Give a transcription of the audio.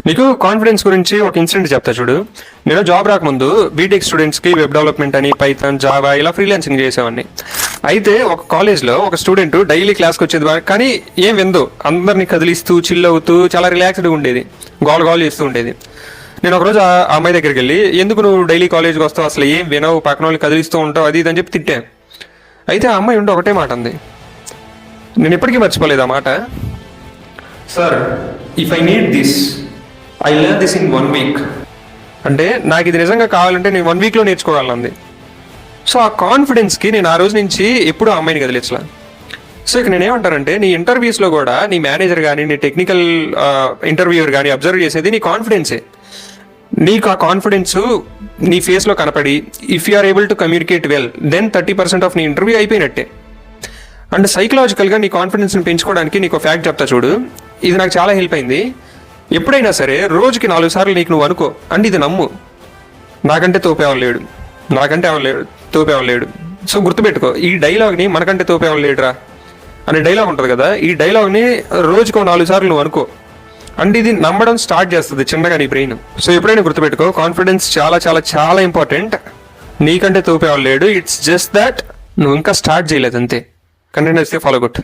నీకు కాన్ఫిడెన్స్ గురించి ఒక ఇన్సిడెంట్ చెప్తా చూడు. నేను జాబ్ రాకముందు బీటెక్ స్టూడెంట్స్కి వెబ్ డెవలప్మెంట్ అని, పైథాన్, జావా ఇలా ఫ్రీలాన్సింగ్ చేసేవాడిని. అయితే ఒక కాలేజ్లో ఒక స్టూడెంట్ డైలీ క్లాస్కి వచ్చేది, కానీ ఏం విందో, అందరినీ కదిలిస్తూ చిల్ అవుతూ చాలా రిలాక్స్డ్గా ఉండేది, గోల్ చేస్తూ ఉండేది. నేను ఒకరోజు ఆ అమ్మాయి దగ్గరికి వెళ్ళి, ఎందుకు నువ్వు డైలీ కాలేజ్కి వస్తావు, అసలు ఏం వినవు, పక్కన వాళ్ళు కదిలిస్తూ ఉంటావు, అది ఇది అని చెప్పి తిట్టాను. అయితే ఆ అమ్మాయి ఉండి ఒకటే మాట అంది, నేను ఎప్పటికీ మర్చిపోలేదు ఆ మాట. Sir, if I need this, I learn this in 1 week. అంటే నాకు ఇది నిజంగా కావాలంటే నేను 1 వీక్లో నేర్చుకోగలను. సో ఆ కాన్ఫిడెన్స్కి నేను ఆ రోజు నుంచి ఎప్పుడూ ఆ అమ్మాయిని కదిలించలా. సో ఇక నేనేమంటానంటే, నీ ఇంటర్వ్యూస్లో కూడా నీ మేనేజర్ కానీ, నీ టెక్నికల్ ఇంటర్వ్యూయర్ కానీ అబ్జర్వ్ చేసేది నీ కాన్ఫిడెన్సే. నీకు ఆ కాన్ఫిడెన్స్ నీ ఫేస్లో కనపడి, if you are able to communicate well, then 30% of నీ ఇంటర్వ్యూ అయిపోయినట్టే. అండ్ సైకలాజికల్గా నీ కాన్ఫిడెన్స్ని పెంచుకోవడానికి నీకు ఫ్యాక్ట్ చెప్తా చూడు, ఇది నాకు చాలా హెల్ప్ అయింది. ఎప్పుడైనా సరే రోజుకి 4 సార్లు నీకు నువ్వు అనుకో, అండ్ ఇది నమ్ము, నాకంటే తోపేవాళ్ళు లేడు. సో గుర్తుపెట్టుకో, ఈ డైలాగ్ని మనకంటే తోపేవాళ్ళు లేడురా అనే డైలాగ్ ఉంటుంది కదా, ఈ డైలాగ్ని రోజుకో 4 సార్లు నువ్వు అనుకో, అండ్ ఇది నమ్మడం స్టార్ట్ చేస్తుంది చిన్నగా నీ బ్రెయిన్. సో ఎప్పుడైనా గుర్తుపెట్టుకో, కాన్ఫిడెన్స్ చాలా చాలా చాలా ఇంపార్టెంట్. నీకంటే తోపేవాళ్ళు లేడు, ఇట్స్ జస్ట్ దాట్ నువ్వు ఇంకా స్టార్ట్ చేయలేదు అంతే. కంటెంట్ వస్తే ఫాలో కొట్టు.